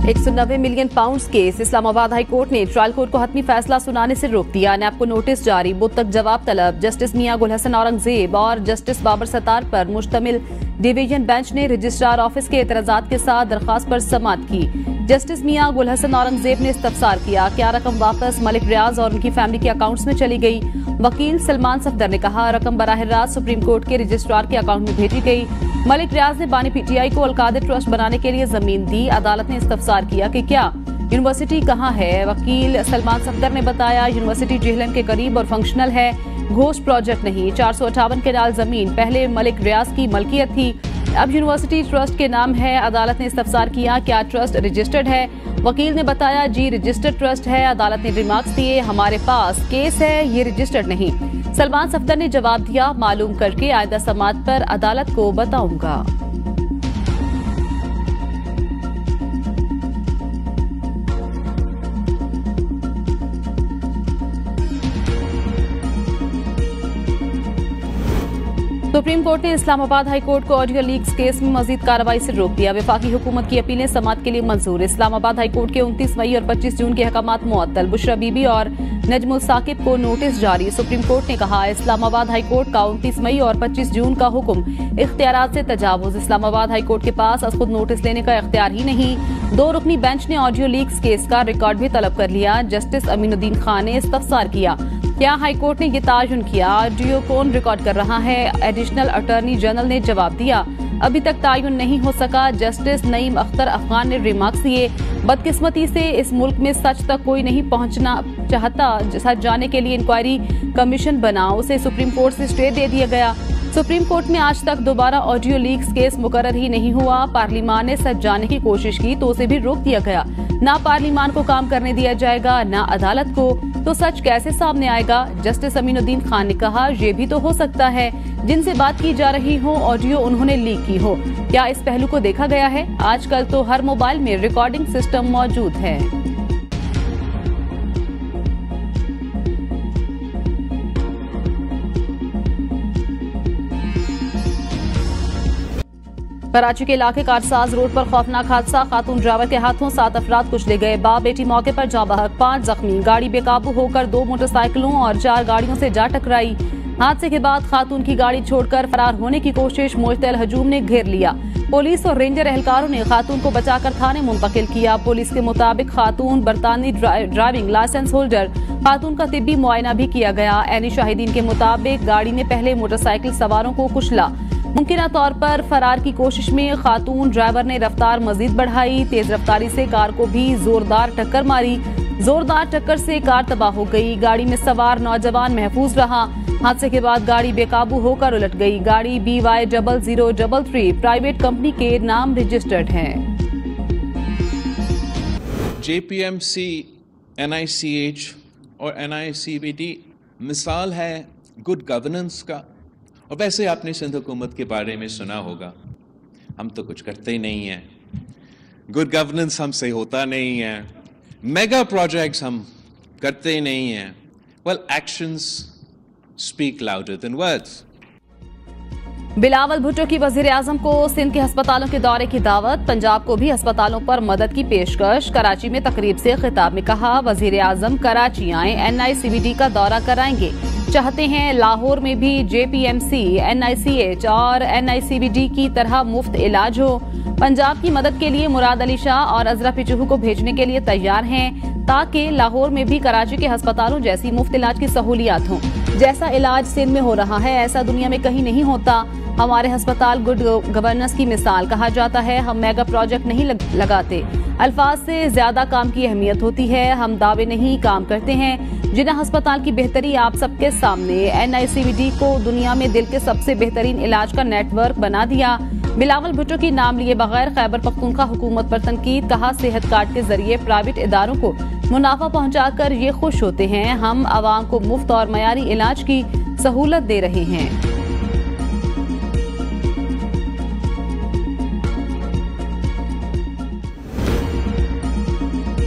190 million pounds case. Islamabad high court ने trial court को हतमी फैसला सुनाने से रोक दिया। नैब को नोटिस जारी, बुध तक जवाब तलब। जस्टिस मियां गुल हसन औरंगजेब और जस्टिस बाबर सत्तार पर मुश्तमिल डिवीजन बेंच ने रजिस्ट्रार ऑफिस के एतराजात के साथ दरखास्त पर समाअत की। जस्टिस मियां गुल हसन औरंगजेब ने इस्तफसार किया, क्या रकम वापस मलिक रियाज और उनकी फैमिली के अकाउंट्स में चली गई। वकील सलमान सफदर ने कहा, रकम बराह रास्त सुप्रीम कोर्ट के रजिस्ट्रार के अकाउंट में भेजी गई। मलिक रियाज ने बानी पीटीआई को अलकादिर ट्रस्ट बनाने के लिए जमीन दी। अदालत ने इस्तफसार किया कि क्या यूनिवर्सिटी कहाँ है। वकील सलमान सफदर ने बताया, यूनिवर्सिटी जेहलम के करीब और फंक्शनल है, घोस्ट प्रोजेक्ट नहीं। 458 केनाल जमीन पहले मलिक रियाज की मलकियत थी, अब यूनिवर्सिटी ट्रस्ट के नाम है। अदालत ने इस्तफसार किया, क्या ट्रस्ट रजिस्टर्ड है। वकील ने बताया, जी रजिस्टर्ड ट्रस्ट है। अदालत ने रिमार्क्स दिए, हमारे पास केस है, ये रजिस्टर्ड नहीं। सलमान सफदर ने जवाब दिया, मालूम करके आइंदा समाअत पर अदालत को बताऊंगा। सुप्रीम कोर्ट ने इस्लामाबाद हाई कोर्ट को ऑडियो लीक्स केस में मजीद कार्रवाई से रोक दिया। वफाकी हुकूमत की अपीलें समाअत के लिए मंजूर। इस्लामाबाद हाई कोर्ट के 29 मई और 25 जून के अहकामात मुअत्तल। बुशरा बीबी और नजमुल साकिब को नोटिस जारी। सुप्रीम कोर्ट ने कहा, इस्लामाबाद हाई कोर्ट का 29 मई और 25 जून का हुक्म इख्तियारात से तजावुज। इस्लामाबाद हाई कोर्ट के पास आज खुद नोटिस लेने का इख्तियार ही नहीं। 2 रुकनी बेंच ने ऑडियो लीक्स केस का रिकॉर्ड भी तलब कर लिया। जस्टिस अमीनुद्दीन खान ने इस्तफसार किया, क्या हाई कोर्ट ने ये तायुन किया, ऑडियो कौन रिकॉर्ड कर रहा है। एडिशनल अटॉर्नी जनरल ने जवाब दिया, अभी तक तायुन नहीं हो सका। जस्टिस नईम अख्तर अफगान ने रिमार्क्स दिए, बदकिस्मती से इस मुल्क में सच तक कोई नहीं पहुंचना चाहता। सच जाने के लिए इंक्वायरी कमीशन बना, उसे सुप्रीम कोर्ट से स्टे दे दिया गया। सुप्रीम कोर्ट में आज तक दोबारा ऑडियो लीक्स केस मुकर्रर ही नहीं हुआ। पार्लियामान ने सच जाने की कोशिश की तो उसे भी रोक दिया गया। ना पार्लियामान को काम करने दिया जाएगा, ना अदालत को, तो सच कैसे सामने आएगा। जस्टिस अमीनुद्दीन खान ने कहा, ये भी तो हो सकता है जिनसे बात की जा रही हो ऑडियो उन्होंने लीक की हो। क्या इस पहलू को देखा गया है। आजकल तो हर मोबाइल में रिकॉर्डिंग सिस्टम मौजूद है। कराची के इलाके कारसाज रोड पर खौफनाक हादसा, खातून ड्राइवर के हाथों 7 अफराद कुचले गए। बाप बेटी मौके पर जाँ बहक, 5 जख्मी। गाड़ी बेकाबू होकर 2 मोटरसाइकिलों और 4 गाड़ियों से जा टकराई। हादसे के बाद खातून की गाड़ी छोड़कर फरार होने की कोशिश, मुश्तल हजूम ने घेर लिया। पुलिस और रेंजर एहलकारों ने खातून को बचाकर थाने मुंतकिल किया। पुलिस के मुताबिक खातून बरतानी ड्राइविंग लाइसेंस होल्डर। खातून का तिब्बी मुआयना भी किया गया। ऐनी शाहिदीन के मुताबिक गाड़ी ने पहले मोटरसाइकिल सवारों को कुचला। मुमकिना तौर पर फरार की कोशिश में खातून ड्राइवर ने रफ्तार मजीद बढ़ाई। तेज रफ्तारी से कार को भी जोरदार टक्कर मारी। जोरदार टक्कर से कार तबाह हो गई। गाड़ी में सवार नौजवान महफूज रहा। हादसे के बाद गाड़ी बेकाबू होकर उलट गई। गाड़ी BY0033 प्राइवेट कंपनी के नाम रजिस्टर्ड है। JPMC, NICH और NICBD मिसाल है गुड गवर्नेंस का। और वैसे आपने सिंध हुकूमत के बारे में सुना होगा, हम तो कुछ करते ही नहीं हैं। गुड गवर्नेंस हमसे होता नहीं है, मेगा प्रोजेक्ट्स हम करते ही नहीं हैं। Well, actions speak louder than words. Bilawal Bhutto की वजीर आजम को सिंध के अस्पतालों के दौरे की दावत। पंजाब को भी अस्पतालों पर मदद की पेशकश। कराची में तकरीब से खिताब में कहा, वजीर आजम कराची आए, NICBD का दौरा कराएंगे। चाहते हैं लाहौर में भी JPMC, NICH और NICBD की तरह मुफ्त इलाज हो। पंजाब की मदद के लिए मुराद अली शाह और अजरा पिचहू को भेजने के लिए तैयार हैं, ताकि लाहौर में भी कराची के अस्पतालों जैसी मुफ्त इलाज की सहूलियात हों। जैसा इलाज सिंध में हो रहा है, ऐसा दुनिया में कहीं नहीं होता। हमारे अस्पताल गुड गवर्नेंस की मिसाल। कहा जाता है, हम मेगा प्रोजेक्ट नहीं लगाते, अल्फाज से ज्यादा काम की अहमियत होती है। हम दावे नहीं, काम करते हैं। जिन्ना अस्पताल की बेहतरी आप सबके सामने। NICBD को दुनिया में दिल के सबसे बेहतरीन इलाज का नेटवर्क बना दिया। बिलावल भुट्टो की नाम लिए बगैर खैबर पख्तूनख्वा हुकूमत पर तनकीद। कहा, सेहत कार्ड के जरिए प्राइवेट इदारों को मुनाफा पहुंचाकर ये खुश होते हैं, हम आवाम को मुफ्त और मयारी इलाज की सहूलत दे रहे हैं।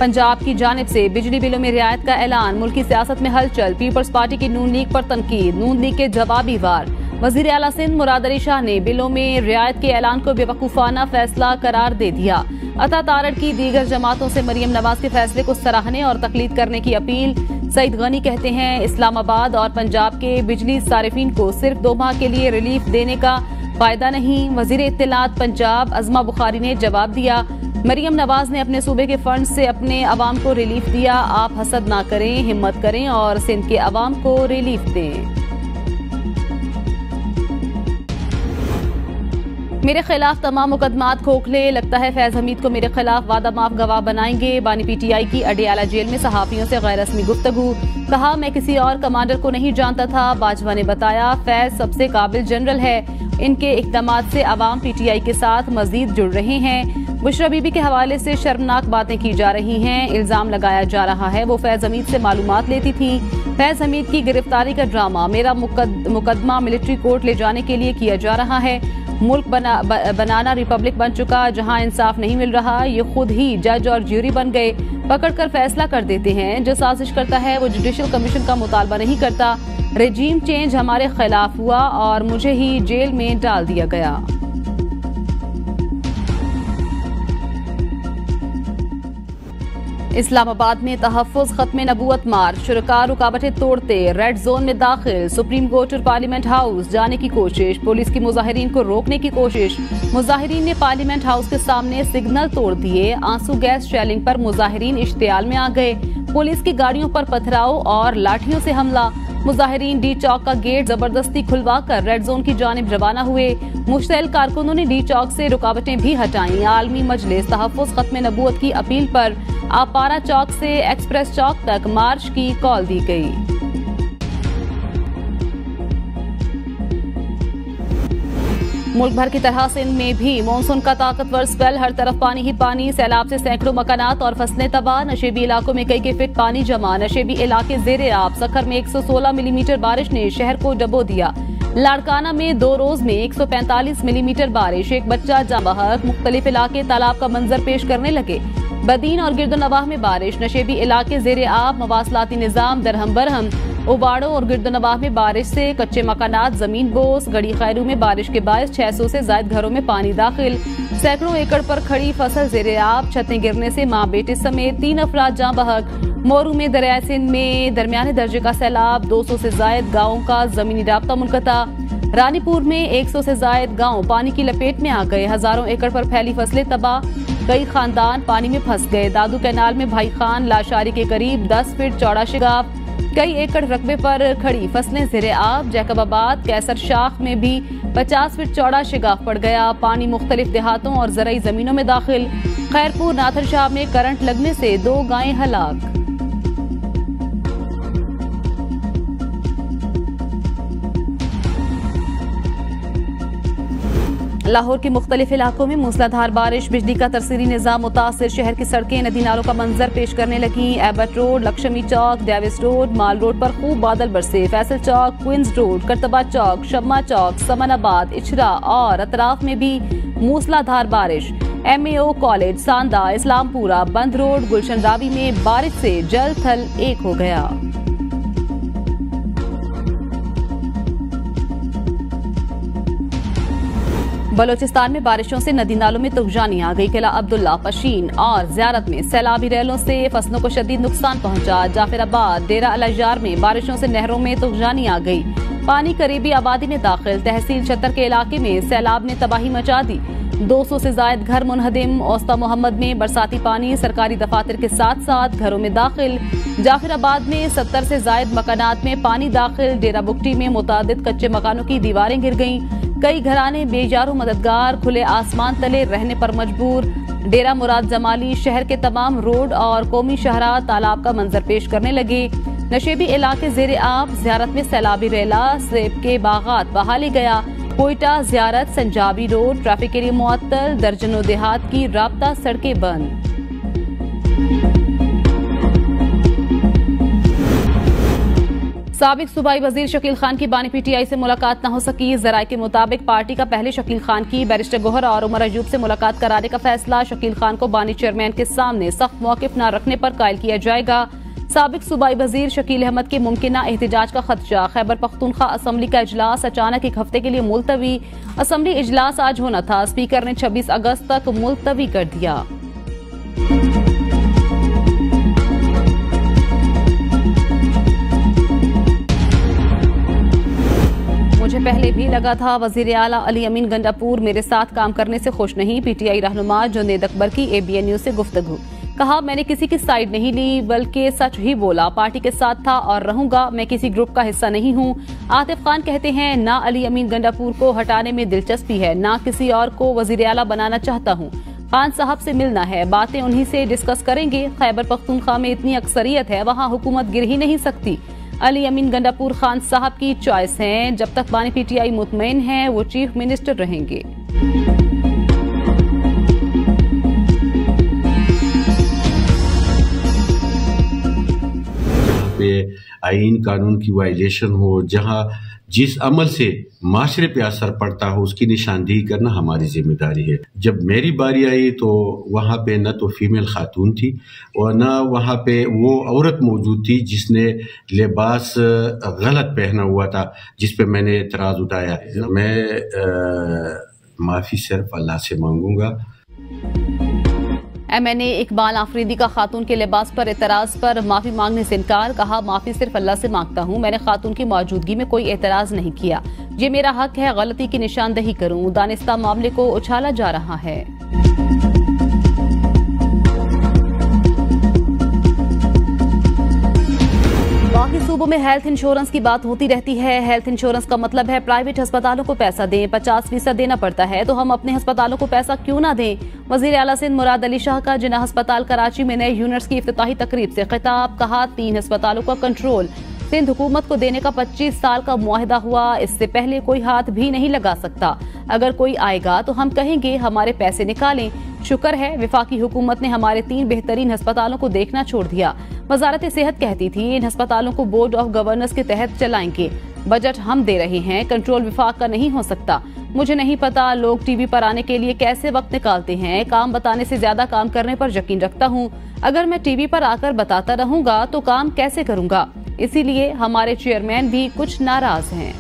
पंजाब की जानिब से बिजली बिलों में रियायत का ऐलान। मुल्की सियासत में हलचल। पीपल्स पार्टी की नून लीग पर तनकीद। नून लीग के जवाबी वार। वजीर आला सिंध मुराद अली शाह ने बिलों में रियायत के ऐलान को बेवकूफाना फैसला करार दे दिया। अता तारड़ की दीगर जमातों से मरियम नवाज के फैसले को सराहने और तकलीद करने की अपील। सईद गनी कहते हैं इस्लामाबाद और पंजाब के बिजली सारिफीन को सिर्फ 2 माह के लिए रिलीफ देने का फायदा नहीं। वजीर इत्तलात पंजाब अजमा बुखारी ने जवाब दिया, मरियम नवाज ने अपने सूबे के फंड से अपने अवाम को रिलीफ दिया। आप हसद ना करें, हिम्मत करें और सिंध के अवाम को रिलीफ दें। मेरे खिलाफ तमाम मुकदमात खोखले, लगता है फैज हमीद को मेरे खिलाफ वादा माफ गवाह बनाएंगे। बानी पीटीआई की अडियाला जेल में सहाफियों से गैर रस्मी गुफ्तगू, कहा मैं किसी और कमांडर को नहीं जानता था। बाजवा ने बताया फैज सबसे काबिल जनरल है, इनके इक़दामात से अवाम पीटीआई के साथ मजीद जुड़ रहे हैं। बुशरा बीबी के हवाले से शर्मनाक बातें की जा रही हैं, इल्जाम लगाया जा रहा है वो फैज हमीद से मालूमात लेती थी। फैज हमीद की गिरफ्तारी का ड्रामा, मेरा मुकदमा मिलिट्री कोर्ट ले जाने के लिए किया जा रहा है। मुल्क बनाना रिपब्लिक बन चुका, जहां इंसाफ नहीं मिल रहा, ये खुद ही जज और ज्यूरी बन गए, पकड़कर फैसला कर देते हैं। जो साजिश करता है वो जुडिशल कमीशन का मुतालबा नहीं करता। रेजीम चेंज हमारे खिलाफ हुआ और मुझे ही जेल में डाल दिया गया। इस्लामाबाद में तहफ़्फ़ुज़ ख़त्म नबूवत मार्च, शुरका रुकावटें तोड़ते रेड जोन में दाखिल। सुप्रीम कोर्ट और पार्लियामेंट हाउस जाने की कोशिश, पुलिस की मुजाहिरीन को रोकने की कोशिश। मुजाहिरीन ने पार्लियामेंट हाउस के सामने सिग्नल तोड़ दिए, आंसू गैस शेलिंग पर मुजाहिरीन इश्तियाल में आ गए। पुलिस की गाड़ियों पर पथराव और लाठियों से हमला। मुजाहिरीन डी चौक का गेट जबरदस्ती खुलवाकर रेड जोन की जानिब रवाना हुए। मुश्तइल कारकुनों ने डी चौक से रुकावटें भी हटाईं। आलमी मजलिस तहफ़्फ़ुज़ ख़त्म नबूवत की अपील पर आपारा चौक से एक्सप्रेस चौक तक मार्च की कॉल दी गई। मुल्क भर की तरह सिंध में भी मानसून का ताकतवर स्पेल, हर तरफ पानी ही पानी। सैलाब से सैकड़ों मकानात और फसलें तबाह। नशेबी इलाकों में कई फीट पानी जमा। नशेबी इलाके ज़ेरे आब। सखर में 116 मिलीमीटर बारिश ने शहर को डबो दिया। लाड़काना में 2 रोज में 145 मिलीमीटर बारिश, एक बच्चा जाँ बहक। मुख्तलिफ इलाके तालाब का मंजर पेश करने लगे। बदीन और गिरदोनवाह में बारिश, नशेबी इलाके ज़ेरे आब। मवासलाती निज़ाम दरहम बरहम। उबाड़ो और गिरदोनवाह में बारिश से कच्चे मकानात जमीन बोस। गड़ी खैरू में बारिश के बायस 600 से ज्यादा घरों में पानी दाखिल। सैकड़ों एकड़ पर खड़ी फसल ज़ेरे आब। छतें गिरने से माँ बेटे समेत 3 अफराद जाँ बहक। मोरू में दरियाए सिंध में दरमियाने दर्जे का सैलाब। 200 से ज्यादा गाँवों का जमीनी राब्ता मुनक़ता। रानीपुर में 100 से ज्यादा गाँव पानी की लपेट में आ गए। हजारों एकड़ पर फैली फसलें तबाह। कई खानदान पानी में फंस गए। दादू कैनाल में भाई खान लाशारी के करीब 10 फीट चौड़ा शिगाफ। कई एकड़ रकबे पर खड़ी फसलें ज़ेरे आब। जैकबाबाद कैसर शाख में भी 50 फीट चौड़ा शिगाफ पड़ गया। पानी मुख्तलिफ देहातों और ज़रई जमीनों में दाखिल। खैरपुर नाथर शाह में करंट लगने से 2 गायें हलाक। लाहौर के मुख्तलिफ इलाकों में मूसलाधार बारिश, बिजली का तरसीरी निजाम मुतासिर। शहर की सड़कें नदी नालों का मंजर पेश करने लगी। एबट रोड, लक्ष्मी चौक, डेविस रोड, माल रोड पर खूब बादल बरसे। फैसल चौक, क्वींस रोड, करतबा चौक, शम्मा चौक, समनाबाद, इचरा और अतराफ में भी मूसलाधार बारिश। MAO कॉलेज, सांदा, इस्लामपुरा, बंद रोड, गुलशन रावी में बारिश से जल थल एक हो गया। बलोचिस्तान में बारिशों से नदी नालों में तुगजानी आ गई। किला अब्दुल्ला, पशीन और ज़ियारत में सैलाबी रैलों से फसलों को शदीद नुकसान पहुंचा। जाफराबाद, डेरा अल-अजार में बारिशों से नहरों में तुगजानी आ गई। पानी करीबी आबादी में दाखिल। तहसील छतर के इलाके में सैलाब ने तबाही मचा दी। 200 से ज्यादा घर मुनहदिम। औस्ता मोहम्मद में बरसाती पानी सरकारी दफातर के साथ साथ घरों में दाखिल। जाफराबाद में 70 से ज्यादा मकानात में पानी दाखिल। डेरा बुगटी में मुतादिद कच्चे मकानों की दीवारें गिर गईं। कई घराने बेजारो मददगार खुले आसमान तले रहने पर मजबूर। डेरा मुराद जमाली शहर के तमाम रोड और कौमी शहरा तालाब का मंजर पेश करने लगे। नशेबी इलाके ज़ेरे आब। ज़ियारत में सैलाबी रेला, सेब के बागात बहा ले गया। कोयटा, ज़ियारत, संजाबी रोड ट्रैफिक के लिए मुअत्तल। दर्जनों देहात की राब्ता सड़कें बंद। साबिक सूबाई वजीर शकील खान की बानी PTI से मुलाकात न हो सकी। जराये के मुताबिक पार्टी का पहले शकील खान की बैरिस्टर गोहर और उमर अयूब से मुलाकात कराने का फैसला। शकील खान को बानी चेयरमैन के सामने सख्त मौकिफ न रखने पर कायल किया जाएगा। साबिक सूबाई वजीर शकील अहमद के मुमकिना एहतजाज का खदशा। खैबर पख्तूनख्वा असम्बली का इजलास अचानक 1 हफ्ते के लिए मुलतवी। असम्बली इजलास आज होना था, स्पीकर ने 26 अगस्त तक मुलतवी कर दिया। मुझे पहले भी लगा था वजीर आला अली अमीन गंडापुर मेरे साथ काम करने से खुश नहीं। पीटीआई रहनुमा जुनैद अकबर की एबीएन न्यूज से गुफ्तगू। कहा, मैंने किसी की साइड नहीं ली बल्कि सच ही बोला। पार्टी के साथ था और रहूंगा। मैं किसी ग्रुप का हिस्सा नहीं हूं। आतिफ खान कहते हैं, ना अली अमीन गंडापुर को हटाने में दिलचस्पी है, ना किसी और को वजीर आला बनाना चाहता हूं। खान साहब से मिलना है, बातें उन्हीं से डिस्कस करेंगे। खैबर पख्तूनख्वा में इतनी अक्सरियत है, वहां हुकूमत गिर ही नहीं सकती। अली अमीन गंडापुर खान साहब की चॉइस है। जब तक बानी पीटीआई मुतमईन है वो चीफ मिनिस्टर रहेंगे। पे आईन कानून की वायलेशन हो, जहां जिस अमल से माशरे पे असर पड़ता हो उसकी निशानदेही करना हमारी जिम्मेदारी है। जब मेरी बारी आई तो वहां पे न तो फीमेल खातून थी और न वहां पे वो औरत मौजूद थी जिसने लिबास गलत पहना हुआ था, जिस पे मैंने एतराज उठाया। मैं माफी सिर्फ अल्लाह से मांगूंगा। एमएनए इकबाल आफरीदी का खातून के लिबास पर एतराज पर माफी मांगने से इनकार। कहा, माफी सिर्फ अल्लाह से मांगता हूँ, मैंने खातून की मौजूदगी में कोई एतराज नहीं किया। ये मेरा हक है गलती की निशानदेही करूँ। दानिस्ता मामले को उछाला जा रहा है। बाकी सूबों में हेल्थ इंश्योरेंस की बात होती रहती है। हेल्थ इंश्योरेंस का मतलब है प्राइवेट अस्पतालों को पैसा दें। 50% देना पड़ता है, तो हम अपने अस्पतालों को पैसा क्यों ना दें। वजीर आला सिंध मुराद अली शाह का जिन्ना अस्पताल कराची में नए यूनिट्स की इफ्तिताही तकरीब से खिताब। कहा, 3 अस्पतालों का कंट्रोल सिंध हुकूमत को देने का 25 साल का मुआहिदा हुआ। इससे पहले कोई हाथ भी नहीं लगा सकता। अगर कोई आएगा तो हम कहेंगे हमारे पैसे निकालें। शुक्र है वफाकी हुकूमत ने हमारे 3 बेहतरीन अस्पतालों को देखना छोड़ दिया। वजारत सेहत कहती थी इन अस्पतालों को बोर्ड ऑफ गवर्नर्स के तहत चलाएंगे। बजट हम दे रहे हैं, कंट्रोल विफाक का नहीं हो सकता। मुझे नहीं पता लोग टीवी पर आने के लिए कैसे वक्त निकालते हैं। काम बताने से ज्यादा काम करने पर यकीन रखता हूँ। अगर मैं टीवी पर आकर बताता रहूंगा तो काम कैसे करूंगा। इसीलिए हमारे चेयरमैन भी कुछ नाराज हैं।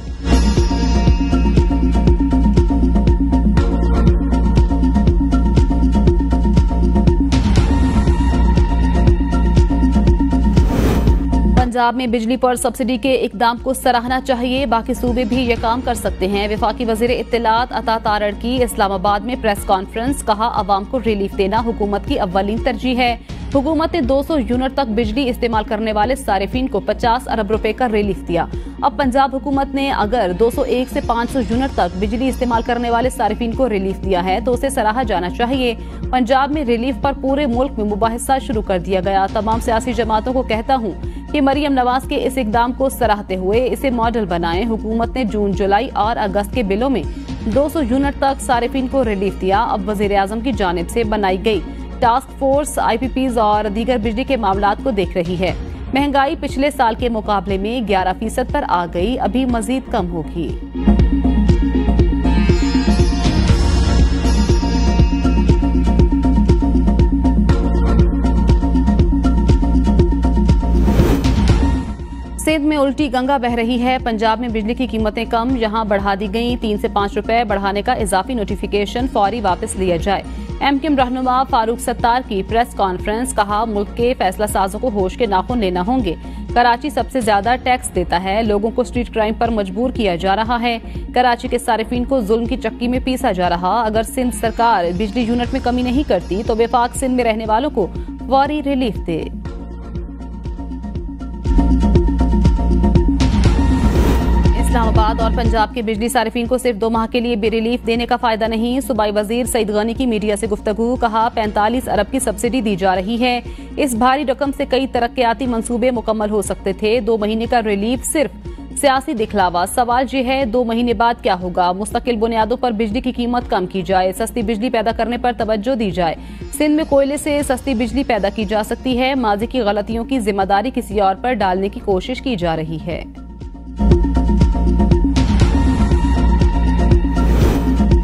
पंजाब में बिजली पर सब्सिडी के इकदाम को सराहना चाहिए। बाकी सूबे भी ये काम कर सकते हैं। वफाकी वजीर इत्तलात अता तारड़ की इस्लामाबाद में प्रेस कॉन्फ्रेंस। कहा, अवाम को रिलीफ देना हुकूमत की अव्वलीन तरजीह है। हुकूमत ने 200 यूनिट तक बिजली इस्तेमाल करने वाले सारिफीन को 50 अरब रुपए का रिलीफ दिया। अब पंजाब हुकूमत ने अगर 201 से 500 यूनिट तक बिजली इस्तेमाल करने वाले सारिफीन को रिलीफ दिया है तो उसे सराहा जाना चाहिए। पंजाब में रिलीफ पर पूरे मुल्क में मुबाहिसा शुरू कर दिया गया। तमाम सियासी जमातों को कहता हूँ कि मरियम नवाज के इस इकदाम को सराहते हुए इसे मॉडल बनाएं। हुकूमत ने जून, जुलाई और अगस्त के बिलों में 200 यूनिट तक सारिफीन को रिलीफ दिया। अब वजीर आजम की जानिब से बनाई गई टास्क फोर्स आईपीपीज और दीगर बिजली के मामलात को देख रही है। महंगाई पिछले साल के मुकाबले में 11% पर आ गई, अभी मजीद कम होगी। सिंध में उल्टी गंगा बह रही है। पंजाब में बिजली की कीमतें कम, यहां बढ़ा दी गई। 3 से 5 रुपए बढ़ाने का इजाफी नोटिफिकेशन फौरी वापस लिया जाए। एमक्यूएम रहनुमा फारूक सत्तार की प्रेस कॉन्फ्रेंस। कहा, मुल्क के फैसला साजों को होश के नाखून लेना होंगे। कराची सबसे ज्यादा टैक्स देता है। लोगों को स्ट्रीट क्राइम पर मजबूर किया जा रहा है। कराची के सारिफीन को जुल्म की चक्की में पीसा जा रहा। अगर सिंध सरकार बिजली यूनिट में कमी नहीं करती तो वफाक सिंध में रहने वालों को फौरी रिलीफ दे। इस्लामाबाद और पंजाब के बिजली सारिफीन को सिर्फ 2 माह के लिए भी रिलीफ देने का फायदा नहीं। सूबाई वजीर सईद गनी की मीडिया से गुफ्तगू। कहा, 45 अरब की सब्सिडी दी जा रही है। इस भारी रकम से कई तरक्याती मंसूबे मुकम्मल हो सकते थे। 2 महीने का रिलीफ सिर्फ सियासी दिखलावा। सवाल ये है 2 महीने बाद क्या होगा। मुस्तकिल बुनियादों पर बिजली की कीमत कम की जाए। सस्ती बिजली पैदा करने पर तवज्जो दी जाए। सिंध में कोयले से सस्ती बिजली पैदा की जा सकती है। माजी की गलतियों की जिम्मेदारी किसी और पर डालने की कोशिश की जा रही है।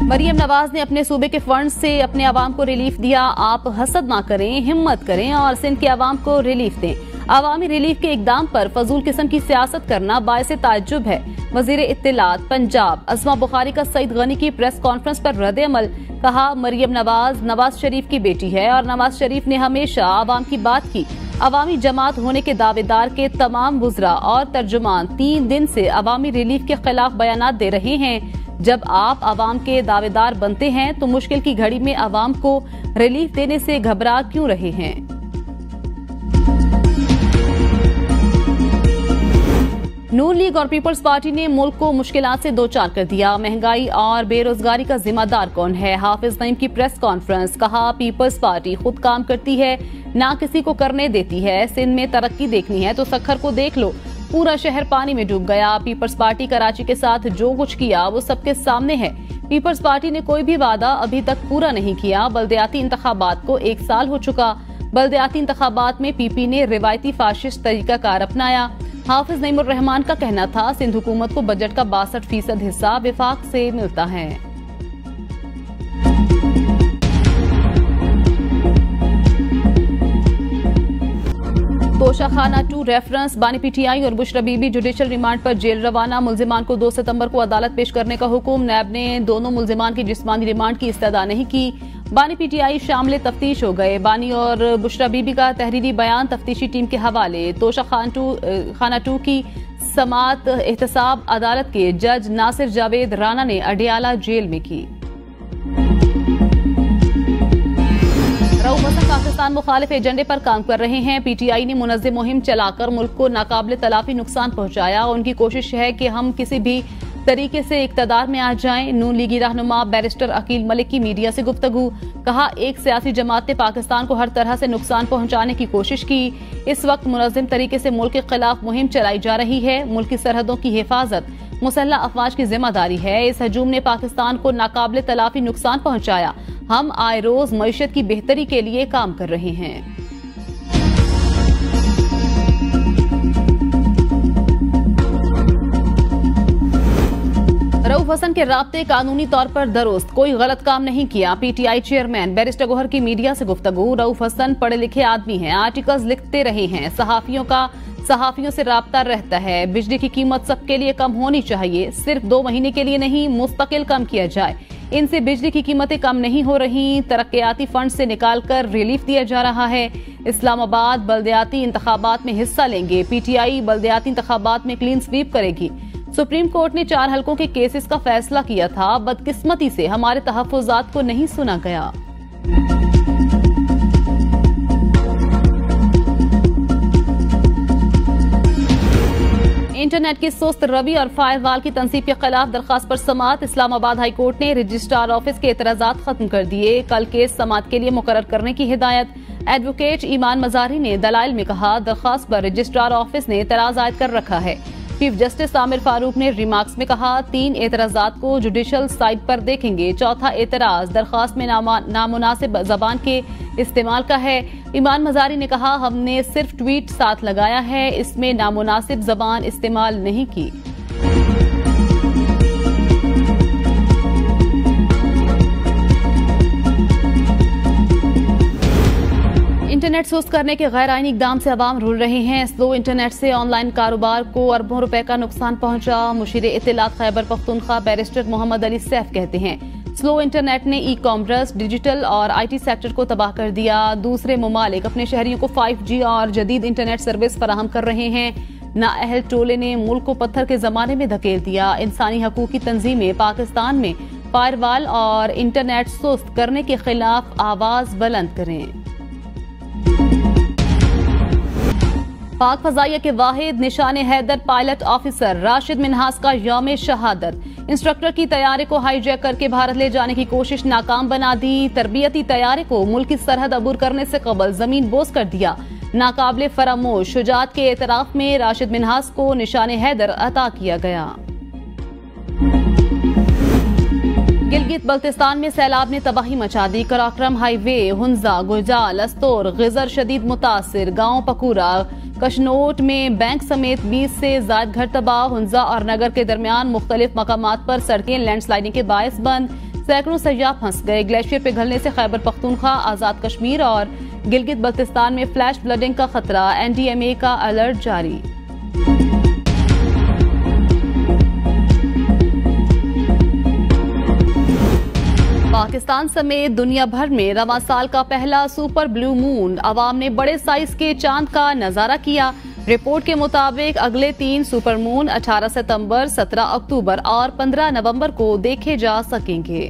मरियम नवाज ने अपने सूबे के फंड से अपने अवाम को रिलीफ दिया। आप हसद ना करें, हिम्मत करें और सिंध के अवाम को रिलीफ दें। अवामी रिलीफ के इकदाम पर फजूल किस्म की सियासत करना बायसे ताज्जुब है। वजीर इत्तिलात पंजाब अज़मा बुखारी का सईद गनी की प्रेस कॉन्फ्रेंस पर रद्द-ए-अमल। कहा, मरियम नवाज शरीफ की बेटी है और नवाज शरीफ ने हमेशा आवाम की बात की। अवामी जमात होने के दावेदार के तमाम वुज़रा और तर्जुमान 3 दिन से अवामी रिलीफ के खिलाफ बयानात दे रहे हैं। जब आप अवाम के दावेदार बनते हैं तो मुश्किल की घड़ी में अवाम को रिलीफ देने से घबरा क्यों रहे हैं? नून लीग और पीपल्स पार्टी ने मुल्क को मुश्किलात से दो चार कर दिया। महंगाई और बेरोजगारी का जिम्मेदार कौन है? हाफिज नईम की प्रेस कॉन्फ्रेंस। कहा, पीपल्स पार्टी खुद काम करती है, ना किसी को करने देती है। सिंध में तरक्की देखनी है तो सखर को देख लो, पूरा शहर पानी में डूब गया। पीपल्स पार्टी कराची के साथ जो कुछ किया वो सबके सामने है। पीपल्स पार्टी ने कोई भी वादा अभी तक पूरा नहीं किया। बल्दियाती इंतखाबात को 1 साल हो चुका। बल्दियाती इंतखाबात में पीपी ने रिवायती फाशिस्ट तरीकाकार अपनाया। हाफिज नईमुर रहमान का कहना था, सिंध हुकूमत को बजट का 62% हिस्सा विफाक से मिलता है। तोशाखाना 2 रेफरेंस। बानी पीटीआई और बुशरा बीबी जुडिशल रिमांड पर जेल रवाना। मुल्जिमान को 2 सितंबर को अदालत पेश करने का हुक्म। नैब ने दोनों मुल्जिमान की जिस्मानी रिमांड की इस्तदा नहीं की। बानी पीटीआई शामिल तफ्तीश हो गए। बानी और बुशरा बीबी का तहरीरी बयान तफ्तीशी टीम के हवाले। तोशाखाना 2 की समात एहतसाब अदालत के जज नासिर जावेद राना ने अडियाला जेल में की। रऊफ हसन पाकिस्तान मुखालिफ एजेंडे पर काम कर रहे हैं। पीटीआई ने मुनज़्ज़म मुहिम चलाकर मुल्क को नाकाबिल तलाफी नुकसान पहुंचाया। उनकी कोशिश है कि हम किसी भी तरीके से इक़्तिदार में आ जाएं। नून लीगी रहनुमा बैरिस्टर अकील मलिक की मीडिया से गुफ्तगू। कहा, एक सियासी जमात ने पाकिस्तान को हर तरह से नुकसान पहुंचाने की कोशिश की। इस वक्त मुनज़्ज़म तरीके से मुल्क के खिलाफ मुहिम चलाई जा रही है। मुल्क की सरहदों की हिफाजत मुसल्लह अफवाज की जिम्मेदारी है। इस हजूम ने पाकिस्तान को नाकाबिल तलाफी नुकसान पहुंचाया। हम आए रोज मईशत की बेहतरी के लिए काम कर रहे हैं। रऊफ हसन के राब्ते कानूनी तौर पर दुरुस्त, कोई गलत काम नहीं किया। पीटीआई चेयरमैन बैरिस्टर गौहर की मीडिया से गुफ्तगू। रऊफ हसन पढ़े लिखे आदमी हैं, आर्टिकल्स लिखते रहे हैं। सहाफियों से राब्ता रहता है। बिजली की कीमत सबके लिए कम होनी चाहिए, सिर्फ 2 महीने के लिए नहीं, मुस्तकिल कम किया जाए। इनसे बिजली की कीमतें कम नहीं हो रही। तरक्याती फंड से निकालकर रिलीफ दिया जा रहा है। इस्लामाबाद बल्दियाती इंतखाबात में हिस्सा लेंगे। पीटीआई बल्दियाती इंतखाबात में क्लीन स्वीप करेगी। सुप्रीम कोर्ट ने 4 हलकों के केसेस का फैसला किया था। बदकिस्मती से हमारे तहफ्फुजात को नहीं सुना गया। इंटरनेट की सुस्त रवि और फायरवॉल की तंसीब के खिलाफ दरखास्त पर समात। इस्लामाबाद हाई कोर्ट ने रजिस्ट्रार ऑफिस के एतराजात खत्म कर दिए। कल केस समात के लिए मुकर्रर करने की हिदायत। एडवोकेट ईमान मजारी ने दलाइल में कहा, दरखास्त पर रजिस्ट्रार ऑफिस ने एतराज आयद कर रखा है। चीफ जस्टिस आमिर फारूक ने रिमार्क्स में कहा, 3 एतराजात को जुडिशल साइट पर देखेंगे। चौथा एतराज दरखास्त में नामुनासिब जबान के इस्तेमाल का है। ईमान मजारी ने कहा, हमने सिर्फ ट्वीट साथ लगाया है, इसमें नामुनासिब जबान इस्तेमाल नहीं की। इंटरनेट सुस्त करने के गैर आईनी इकदाम से अवाम रुल रहे हैं। स्लो इंटरनेट से ऑनलाइन कारोबार को अरबों रुपए का नुकसान पहुंचा। मुशीर इत्तिलात खैबर पख्तूनख्वा बैरिस्टर मोहम्मद अली सैफ कहते हैं, स्लो इंटरनेट ने ई कॉमर्स, डिजिटल और IT सेक्टर को तबाह कर दिया। दूसरे ममालिक अपने शहरियों को 5G और जदीद इंटरनेट सर्विस फराहम कर रहे हैं। नाअहल टोले ने मुल्क को पत्थर के जमाने में धकेल दिया। इंसानी हकूक की तंजीमें पाकिस्तान में फायरवॉल और इंटरनेट सुस्त करने के खिलाफ आवाज बुलंद करें। पाक फजाइया के वाहिद निशान हैदर पायलट ऑफिसर राशिद मिन्हास का यौम शहादत। इंस्ट्रक्टर की तैयारे को हाईजैक करके भारत ले जाने की कोशिश नाकाम बना दी। तरबियती तैयारे को मुल्क की सरहद अबूर करने से कबल जमीन बोस कर दिया। नाकाबिले फरामोश शुजात के एतराफ में राशिद मिन्हास को निशान हैदर अता किया गया। गिलगित बल्तिस्तान में सैलाब ने तबाही मचा दी। कराक्रम हाईवे, हुंजा, गुलजाल, अस्तोर, गिजर शदीद मुतासिर। गांव पकूरा, कशनोट में बैंक समेत 20 से ज्यादा घर तबाह। हुंजा और नगर के दरमियान मुख्तलिफ मकामात पर सड़कें लैंडस्लाइडिंग के बायस बंद। सैकड़ों सयाह फंस गए। ग्लेशियर पिघलने से खैबर पख्तूनख्वा, आजाद कश्मीर और गिलगित बल्तिस्तान में फ्लैश फ्लडिंग का खतरा। NDMA का अलर्ट जारी। पाकिस्तान समेत दुनिया भर में रवां साल का पहला सुपर ब्लू मून, अवाम ने बड़े साइज के चांद का नजारा किया। रिपोर्ट के मुताबिक अगले 3 सुपर मून 18 सितंबर, 17 अक्टूबर और 15 नवंबर को देखे जा सकेंगे।